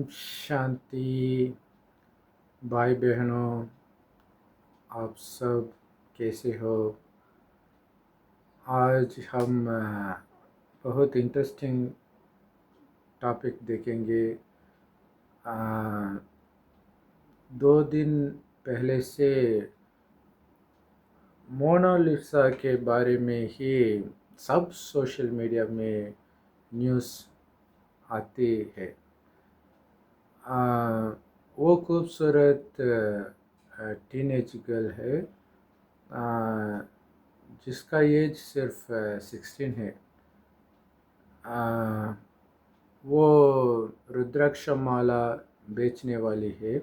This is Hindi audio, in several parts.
शांति भाई बहनों, आप सब कैसे हो। आज हम बहुत इंटरेस्टिंग टॉपिक देखेंगे। अ, 2 दिन पहले से मोनालिसा के बारे में ही सब सोशल मीडिया में न्यूज़ आती है। अ, वो खूबसूरत टीनेज गर्ल है, जिसका एज सिर्फ 16 है। आ, वो रुद्राक्ष माला बेचने वाली है।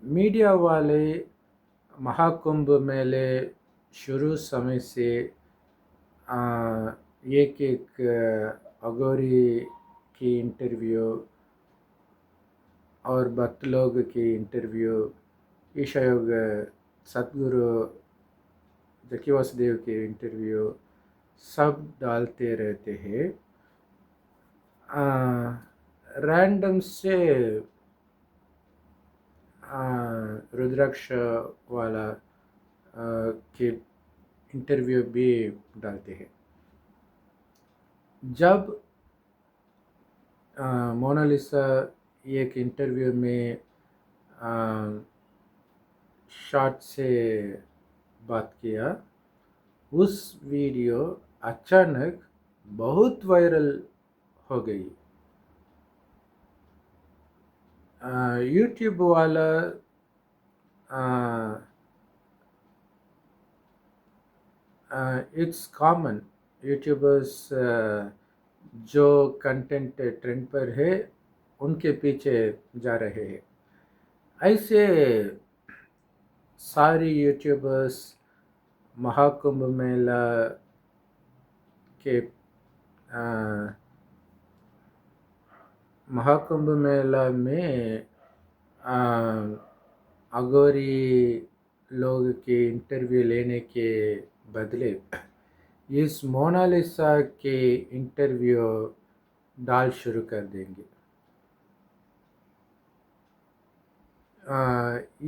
मीडिया वाले महाकुंभ मेले शुरू समय से एक एक अघोरी की इंटरव्यू और भक्त लोग की इंटरव्यू, ईशायोग सद्गुरु जकी वासुदेव के इंटरव्यू सब डालते रहते हैं। रैंडम से रुद्राक्ष वाला के इंटरव्यू भी डालते हैं। जब मोनालिसा एक इंटरव्यू में शॉर्ट से बात किया, उस वीडियो अचानक बहुत वायरल हो गई। यूट्यूब वाला इट्स कॉमन, यूट्यूबर्स जो कंटेंट ट्रेंड पर है उनके पीछे जा रहे हैं। ऐसे सारी यूट्यूबर्स महाकुंभ मेला के महाकुंभ मेला में अघोरी लोग के इंटरव्यू लेने के बदले इस मोनालिसा के इंटरव्यू डाल शुरू कर देंगे।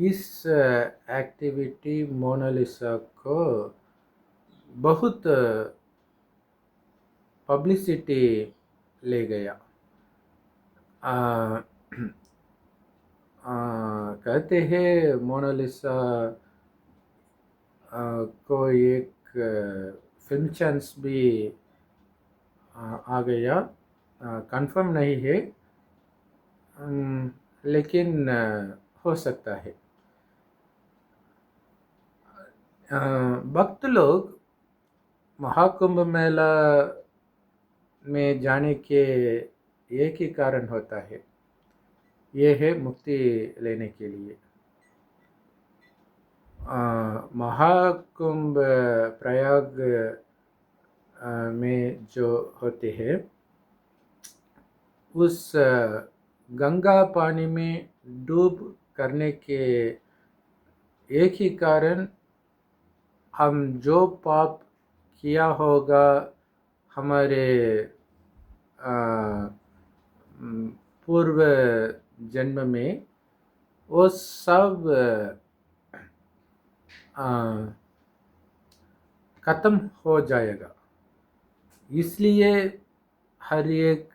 इस एक्टिविटी मोनालिसा को बहुत पब्लिसिटी ले गया। कहते हैं मोनालिसा को एक फिल्म चांस भी आ गया। कंफर्म नहीं है, लेकिन हो सकता है। भक्त लोग महाकुंभ मेला में जाने के एक ही कारण होता है, ये है मुक्ति लेने के लिए। महाकुंभ प्रयाग में जो होते हैं, उस गंगा पानी में डूब करने के एक ही कारण, हम जो पाप किया होगा हमारे पूर्व जन्म में, वो सब खत्म हो जाएगा। इसलिए हर एक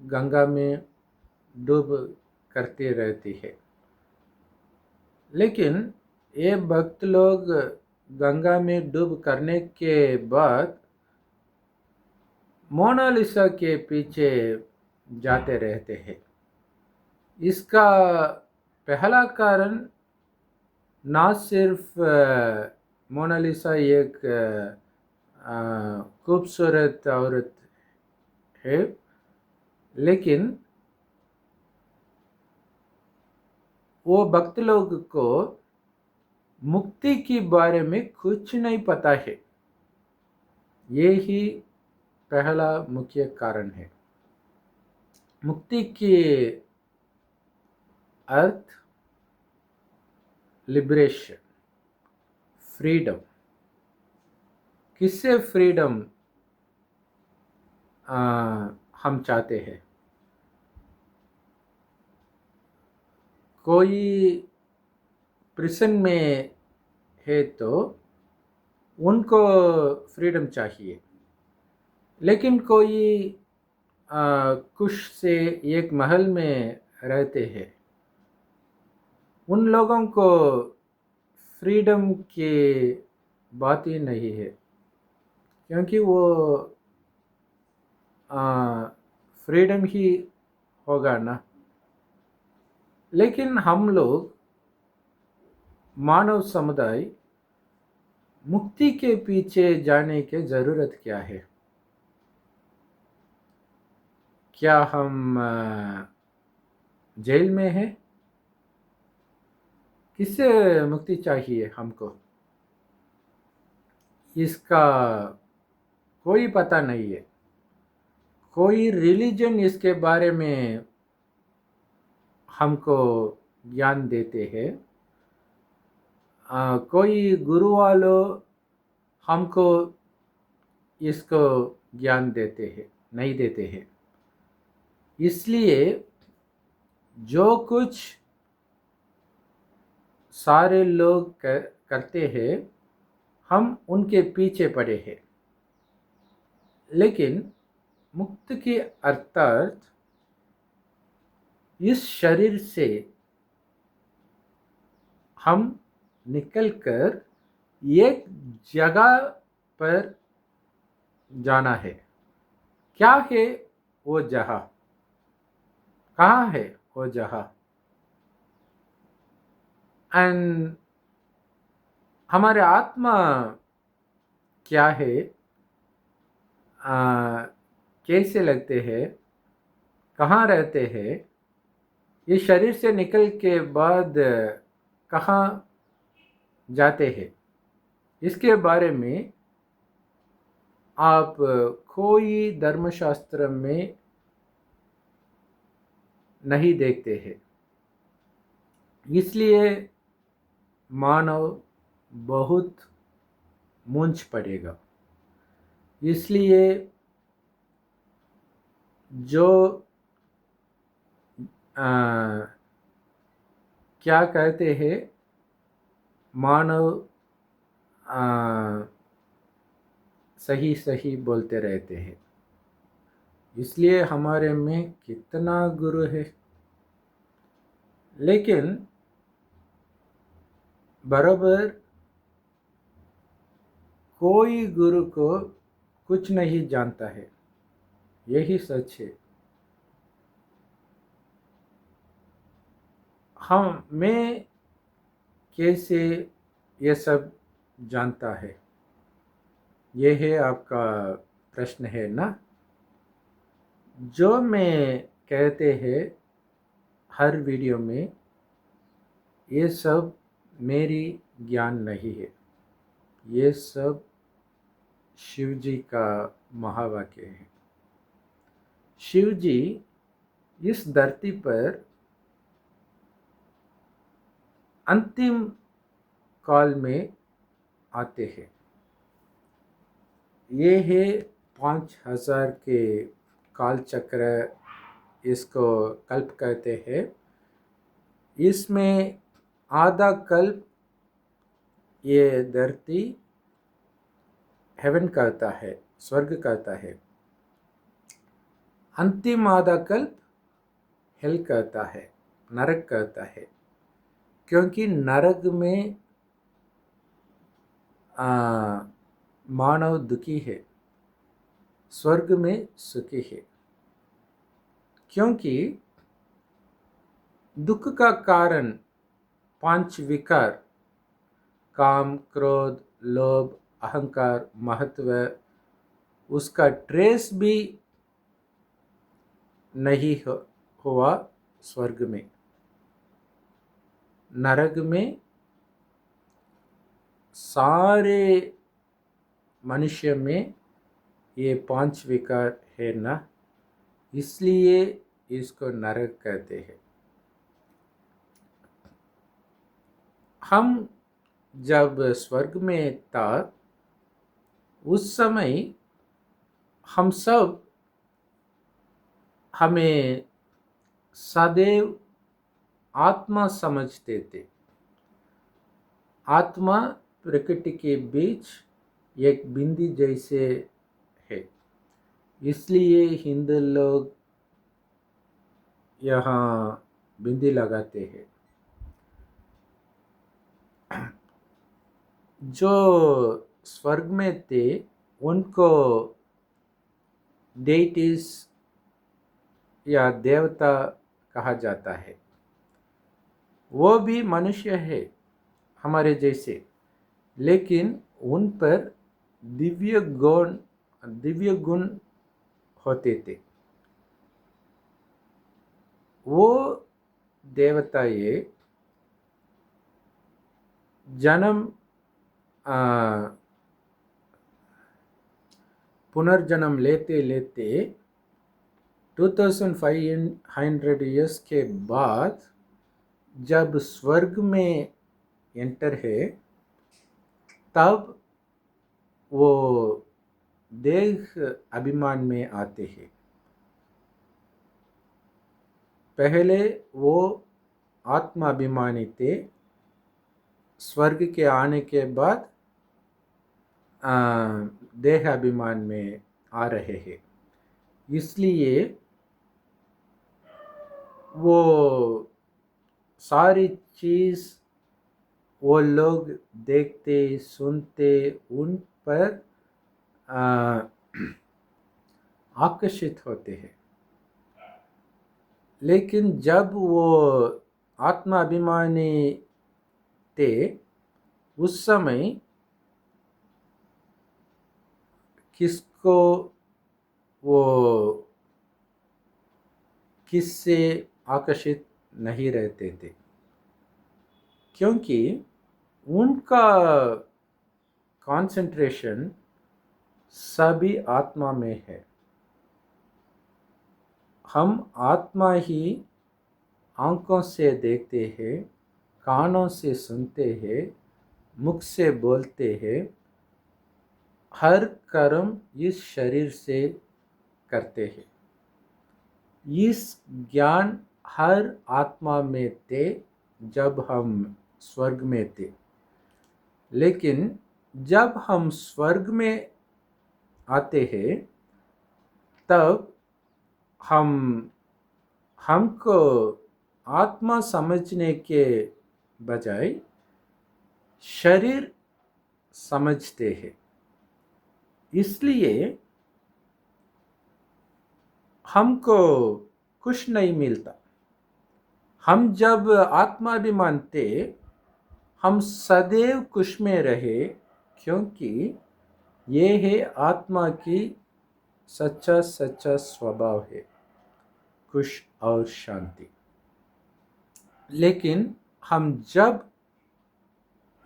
गंगा में डूब करते रहती है। लेकिन ये भक्त लोग गंगा में डूब करने के बाद मोनालिसा के पीछे जाते रहते हैं। इसका पहला कारण ना सिर्फ मोनालिसा एक खूबसूरत औरत है, लेकिन वो भक्त लोग को मुक्ति के बारे में कुछ नहीं पता है। ये ही पहला मुख्य कारण है। मुक्ति के अर्थ लिबरेशन, फ्रीडम। किससे फ्रीडम हम चाहते हैं? कोई प्रिसन में है तो उनको फ्रीडम चाहिए, लेकिन कोई कुछ से एक महल में रहते हैं, उन लोगों को फ्रीडम की बात ही नहीं है, क्योंकि वो फ्रीडम ही होगा ना। लेकिन हम लोग मानव समुदाय मुक्ति के पीछे जाने की ज़रूरत क्या है? क्या हम जेल में हैं? किससे मुक्ति चाहिए हमको? इसका कोई पता नहीं है। कोई रिलीजन इसके बारे में हमको ज्ञान देते हैं। कोई गुरु वालों हमको इसको ज्ञान देते हैं, नहीं देते हैं। इसलिए जो कुछ सारे लोग करते हैं, हम उनके पीछे पड़े हैं। लेकिन मुक्त के अर्थात इस शरीर से हम निकलकर एक जगह पर जाना है। क्या है वो जगह? कहाँ है वो जगह? एंड हमारे आत्मा क्या है? कैसे लगते हैं? कहाँ रहते हैं? ये शरीर से निकल के बाद कहाँ जाते हैं? इसके बारे में आप कोई धर्मशास्त्र में नहीं देखते हैं। इसलिए मानव बहुत मूंझ पड़ेगा। इसलिए जो क्या कहते हैं, मानव सही सही बोलते रहते हैं। इसलिए हमारे में कितना गुरु है, लेकिन बराबर कोई गुरु को कुछ नहीं जानता है। यही सच है। मैं कैसे ये सब जानता है? ये है आपका प्रश्न है ना। जो मैं कहते हैं हर वीडियो में, ये सब मेरी ज्ञान नहीं है। ये सब शिव जी का महावाक्य है। शिव जी इस धरती पर अंतिम काल में आते हैं। ये है 5000 के काल चक्र, इसको कल्प कहते हैं। इसमें आधा कल्प ये धरती हेवन कहता है, स्वर्ग कहता है। अंतिम आधा कल्प हेल कहता है, नरक कहता है। क्योंकि नरक में मानव दुखी है, स्वर्ग में सुखी है। क्योंकि दुख का कारण 5 विकार, काम, क्रोध, लोभ, अहंकार, महत्व, उसका ट्रेस भी नहीं हुआ स्वर्ग में। नरक में सारे मनुष्य में ये 5 विकार है ना, इसलिए इसको नरक कहते हैं। हम जब स्वर्ग में था, उस समय हम सब हमें सदैव आत्मा समझते थे। आत्मा प्रकृति के बीच एक बिंदी जैसे है। इसलिए हिंदू लोग यहाँ बिंदी लगाते हैं। जो स्वर्ग में थे उनको डेइटीज या देवता कहा जाता है। वो भी मनुष्य है हमारे जैसे, लेकिन उन पर दिव्य गुण होते थे। वो देवताएं जन्म पुनर्जन्म लेते लेते 2500 ईयर्स के बाद जब स्वर्ग में एंटर है, तब वो देह अभिमान में आते हैं। पहले वो आत्माभिमानी थे। स्वर्ग के आने के बाद देह अभिमान में आ रहे हैं। इसलिए वो सारी चीज़ वो लोग देखते सुनते उन पर आकर्षित होते हैं। लेकिन जब वो आत्माभिमानी थे, उस समय किसको वो किससे आकर्षित नहीं रहते थे, क्योंकि उनका कंसंट्रेशन सभी आत्मा में है। हम आत्मा ही आंखों से देखते हैं, कानों से सुनते हैं, मुख से बोलते हैं, हर कर्म इस शरीर से करते हैं। इस ज्ञान हर आत्मा में थे जब हम स्वर्ग में थे। लेकिन जब हम स्वर्ग में आते हैं, तब हमको आत्मा समझने के बजाय शरीर समझते हैं। इसलिए हमको कुछ नहीं मिलता। हम जब आत्माभिमान थे, हम सदैव खुश में रहे, क्योंकि ये है आत्मा की सच्चा स्वभाव है, खुश और शांति। लेकिन हम जब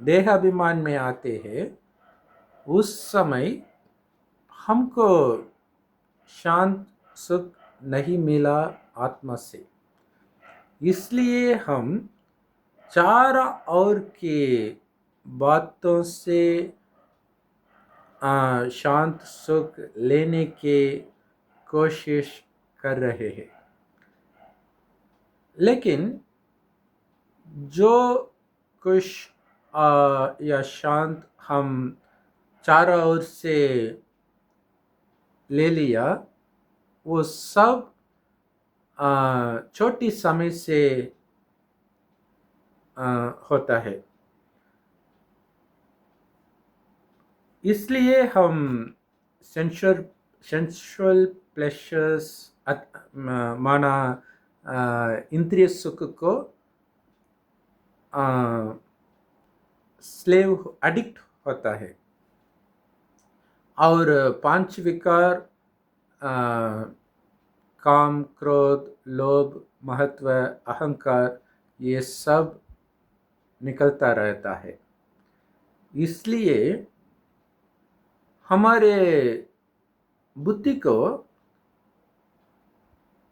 देहाभिमान में आते हैं, उस समय हमको शांत सुख नहीं मिला आत्मा से। इसलिए हम चार और के बातों से शांत सुख लेने की कोशिश कर रहे हैं। लेकिन जो कुछ या शांत हम चारों ओर से ले लिया, वो सब छोटी समय से होता है। इसलिए हम सेंसुअल प्लेजर्स माना इंद्रिय सुख को स्लेव एडिक्ट होता है। और पांच विकार काम, क्रोध, लोभ, महत्व, अहंकार, ये सब निकलता रहता है। इसलिए हमारे बुद्धि को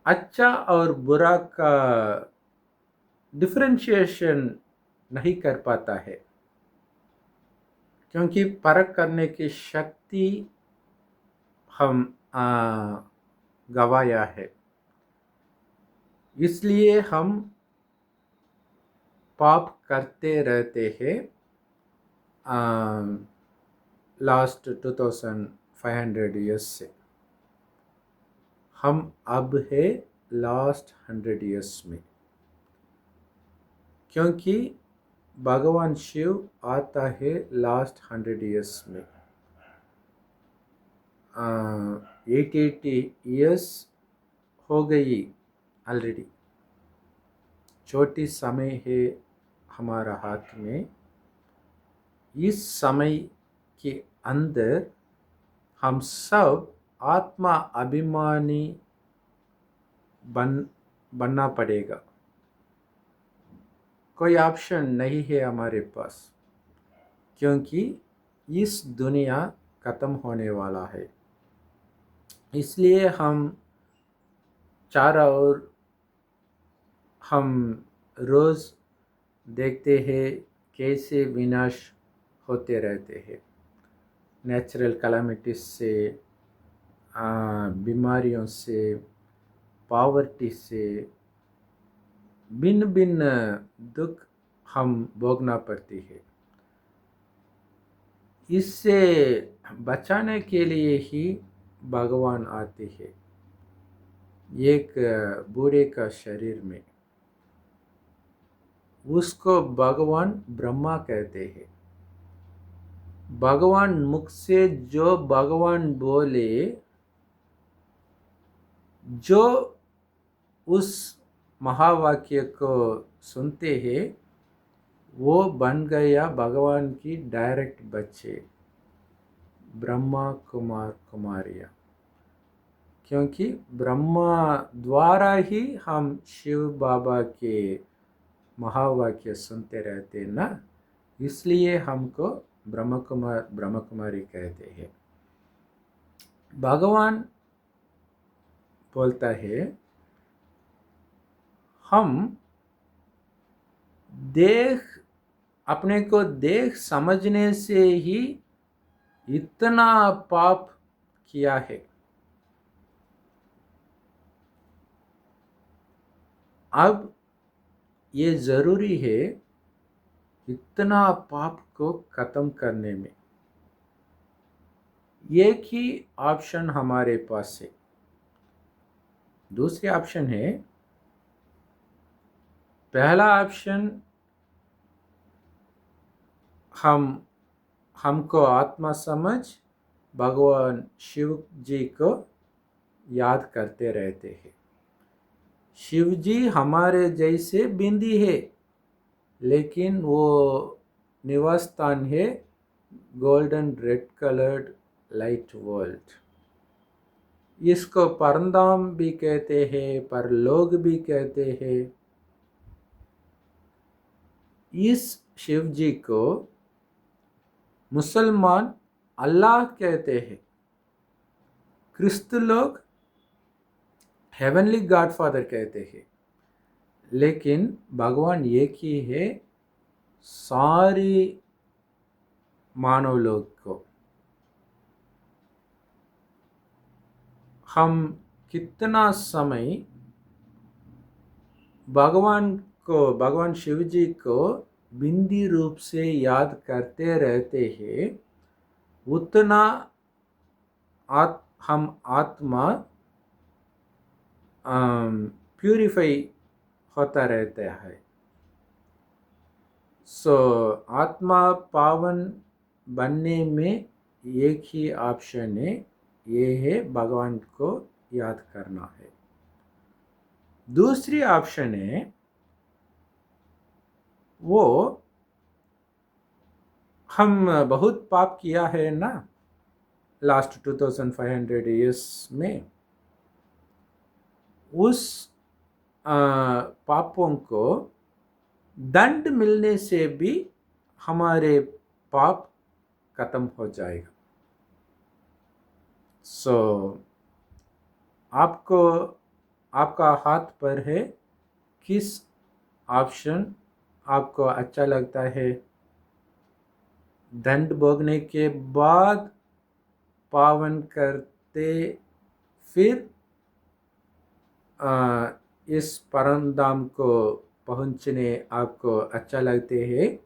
अच्छा और बुरा का डिफरेंशिएशन नहीं कर पाता है, क्योंकि परख करने की शक्ति हम गवाया है। इसलिए हम पाप करते रहते हैं लास्ट 2500 ईयर्स से। हम अब है लास्ट 100 ईयर्स में, क्योंकि भगवान शिव आता है लास्ट 100 ईयर्स में। 880 ईयर्स हो गई ऑलरेडी। छोटी समय है हमारा हाथ में। इस समय के अंदर हम सब आत्मा अभिमानी बनना पड़ेगा। कोई ऑप्शन नहीं है हमारे पास, क्योंकि इस दुनिया ख़त्म होने वाला है। इसलिए हम चारों ओर हम रोज़ देखते हैं कैसे विनाश होते रहते हैं। नेचुरल कैलामिटीज से, बीमारियों से, पॉवर्टी से, भिन्न भिन्न दुख हम भोगना पड़ती है। इससे बचाने के लिए ही भगवान आते हैं एक बूढ़े का शरीर में। उसको भगवान ब्रह्मा कहते हैं। भगवान मुख से जो भगवान बोले, जो उस महावाक्य को सुनते हैं, वो बन गया भगवान की डायरेक्ट बच्चे, ब्रह्मा कुमार कुमारियाँ। क्योंकि ब्रह्मा द्वारा ही हम शिव बाबा के महावाक्य सुनते रहते ना, इसलिए हमको ब्रह्म कुमारी कहते हैं। भगवान बोलता है, हम अपने को देख समझने से ही इतना पाप किया है। अब ये जरूरी है इतना पाप को खत्म करने में। एक ही ऑप्शन हमारे पास है। दूसरी ऑप्शन है, पहला ऑप्शन हमको आत्मा समझ भगवान शिव जी को याद करते रहते हैं। शिव जी हमारे जैसे बिंदी है, लेकिन वो निवास स्थान है golden red coloured light world. इसको परमधाम भी कहते हैं, परलोक भी कहते हैं। इस शिव जी को मुसलमान अल्लाह कहते हैं, क्रिस्त लोग हेवनली गॉडफादर कहते हैं। लेकिन भगवान एक ही है सारी मानव लोग को। हम कितना समय भगवान शिव जी को बिंदी रूप से याद करते रहते हैं, उतना हम आत्मा प्यूरिफाई होता रहता है। आत्मा पावन बनने में एक ही ऑप्शन है, ये है भगवान को याद करना है। दूसरी ऑप्शन है, वो हम बहुत पाप किया है ना लास्ट 2500 ईयर्स में। उस पापों को दंड मिलने से भी हमारे पाप खत्म हो जाएगा। आपका हाथ पर है, किस ऑप्शन आपको अच्छा लगता है। दंड भोगने के बाद पावन करते, फिर इस परम धाम को पहुँचने आपको अच्छा लगते हैं,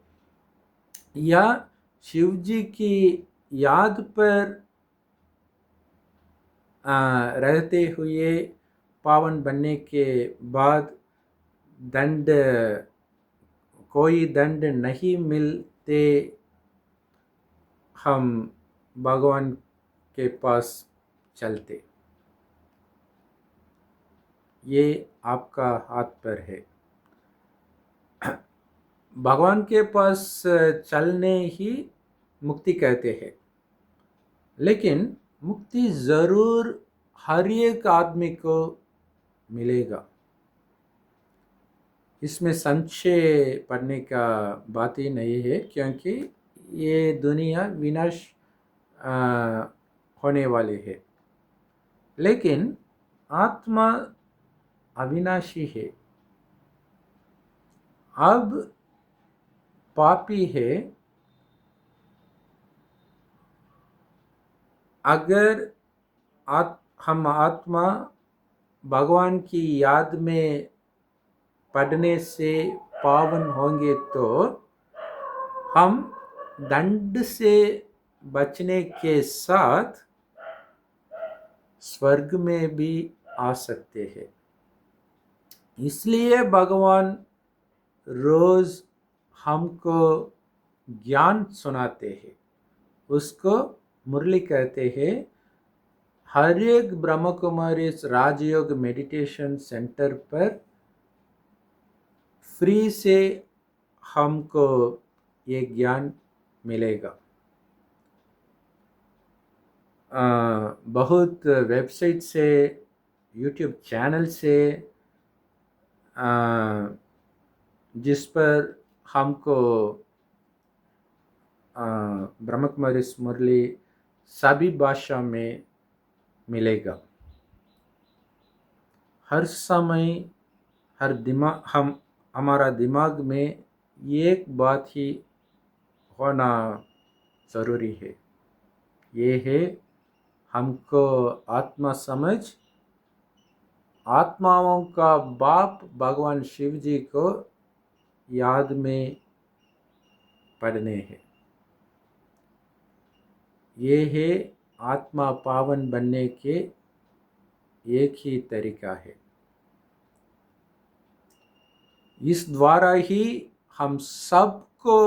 या शिव जी की याद पर रहते हुए पावन बनने के बाद दंड कोई दंड नहीं मिलते हम भगवान के पास चलते? ये आपका हाथ पर है। भगवान के पास चलने ही मुक्ति कहते हैं, लेकिन मुक्ति ज़रूर हर एक आदमी को मिलेगा। इसमें संशय पड़ने का बात ही नहीं है, क्योंकि ये दुनिया विनाश होने वाली है, लेकिन आत्मा अविनाशी है। अब पापी है, अगर हम आत्मा भगवान की याद में पढ़ने से पावन होंगे तो हम दंड से बचने के साथ स्वर्ग में भी आ सकते हैं। इसलिए भगवान रोज हमको ज्ञान सुनाते हैं, उसको मुरली कहते हैं। हर एक ब्रह्म कुमारी राजयोग मेडिटेशन सेंटर पर फ्री से हमको ये ज्ञान मिलेगा। बहुत वेबसाइट से, यूट्यूब चैनल से, जिस पर हमको ब्रह्म कुमारी मुरली सभी भाषा में मिलेगा। हर समय हमारा दिमाग में एक बात ही होना ज़रूरी है, ये है हमको आत्मा समझ, आत्माओं का बाप भगवान शिव जी को याद में पढ़ने हैं। ये है आत्मा पावन बनने के एक ही तरीका है। इस द्वारा ही हम सबको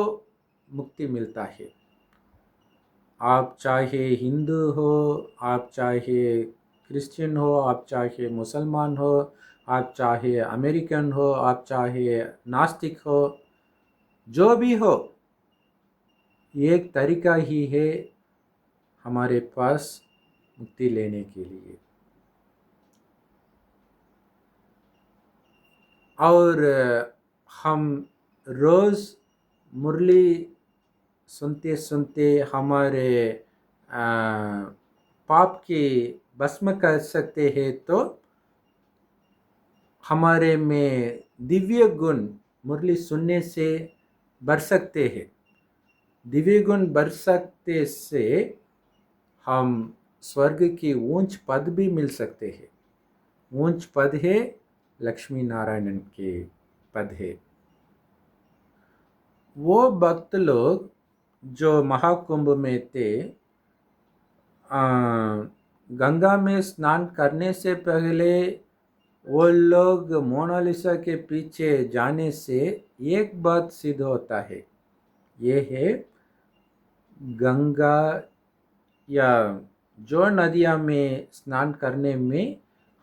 मुक्ति मिलता है। आप चाहे हिंदू हो, आप चाहे क्रिश्चियन हो, आप चाहे मुसलमान हो, आप चाहे अमेरिकन हो, आप चाहे नास्तिक हो, जो भी हो, एक तरीका ही है हमारे पास मुक्ति लेने के लिए। और हम रोज़ मुरली सुनते सुनते हमारे पाप की भस्म कर सकते हैं, तो हमारे में दिव्य गुण मुरली सुनने से बढ़ सकते हैं। दिव्य गुण बढ़ सकते से हम स्वर्ग की ऊंच पद भी मिल सकते हैं। ऊंच पद है लक्ष्मी नारायण के पद है। वो भक्त लोग जो महाकुंभ में थे, गंगा में स्नान करने से पहले वो लोग मोनालिसा के पीछे जाने से एक बात सिद्ध होता है, ये है गंगा या जो नदियाँ में स्नान करने में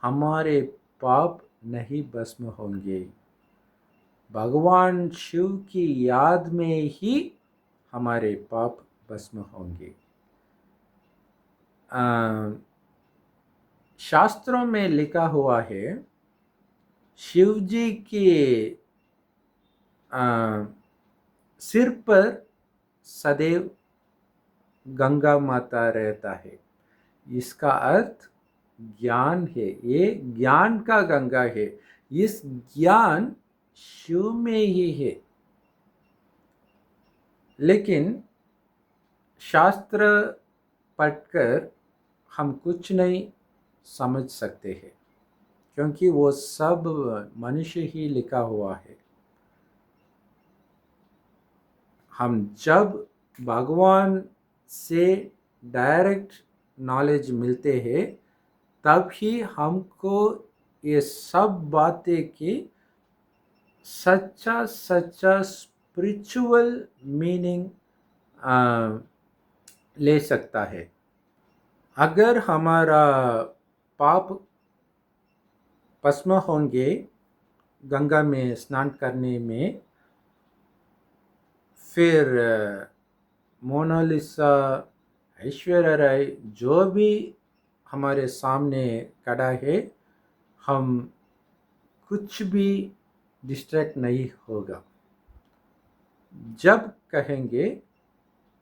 हमारे पाप नहीं भस्म होंगे। भगवान शिव की याद में ही हमारे पाप भस्म होंगे। शास्त्रों में लिखा हुआ है, शिव जी के सिर पर सदैव गंगा माता रहता है। इसका अर्थ ज्ञान है, ये ज्ञान का गंगा है। इस ज्ञान शिव में ही है, लेकिन शास्त्र पढ़कर हम कुछ नहीं समझ सकते हैं, क्योंकि वो सब मनुष्य ही लिखा हुआ है। हम जब भगवान से डायरेक्ट नॉलेज मिलते हैं तब ही हमको ये सब बातें की सच्चा सच्चा स्पिरिचुअल मीनिंग ले सकता है। अगर हमारा पाप भस्म होंगे गंगा में स्नान करने में, फिर मोनालिसा, ऐश्वर्या राय जो भी हमारे सामने खड़ा है, हम कुछ भी डिस्ट्रैक्ट नहीं होगा। जब कहेंगे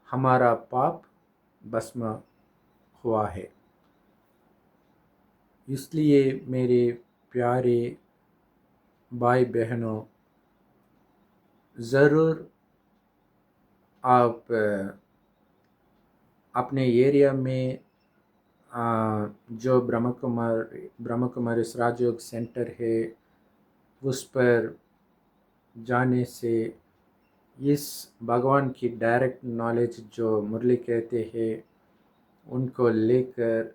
हमारा पाप भस्म हुआ है। इसलिए मेरे प्यारे भाई बहनों, ज़रूर आप अपने एरिया में जो ब्रह्म कुमारी राजयोग सेंटर है उस पर जाने से इस भगवान की डायरेक्ट नॉलेज जो मुरली कहते हैं उनको लेकर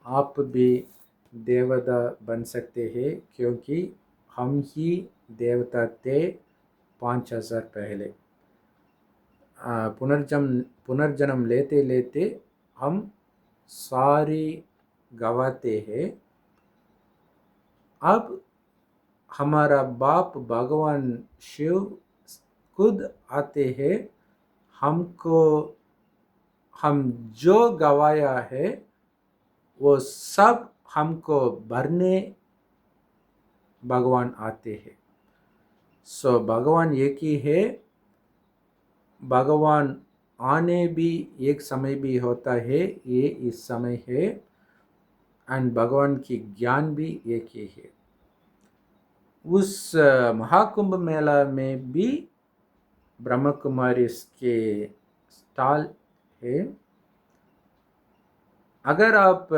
आप भी देवता बन सकते हैं, क्योंकि हम ही देवता थे 5000 पहले। पुनर्जन्म लेते लेते हम सारी गवाते हैं। अब हमारा बाप भगवान शिव खुद आते हैं, हमको हम जो गवाया है वो सब हमको भरने भगवान आते हैं। सो भगवान एक ही है। भगवान आने भी एक समय भी होता है, ये इस समय है, एंड भगवान की ज्ञान भी एक ही है। उस महाकुंभ मेला में भी ब्रह्म कुमारी के स्टॉल है। अगर आप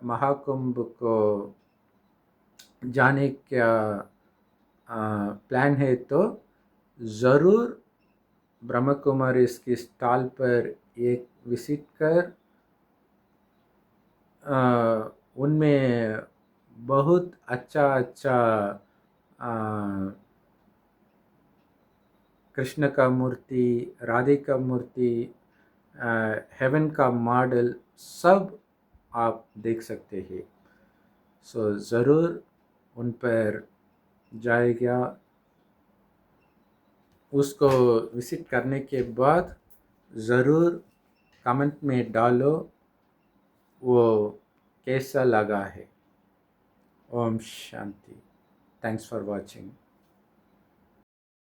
महाकुंभ को जाने का प्लान है तो ज़रूर ब्रह्म कुमारी की स्टॉल पर एक विजिट कर उनमें बहुत अच्छा अच्छा कृष्ण का मूर्ति, राधे का मूर्ति, हेवन का मॉडल सब आप देख सकते हैं। सो ज़रूर उन पर जाएगा। उसको विजिट करने के बाद ज़रूर कमेंट में डालो वो कैसा लगा है। ओम शांति। Thanks for watching.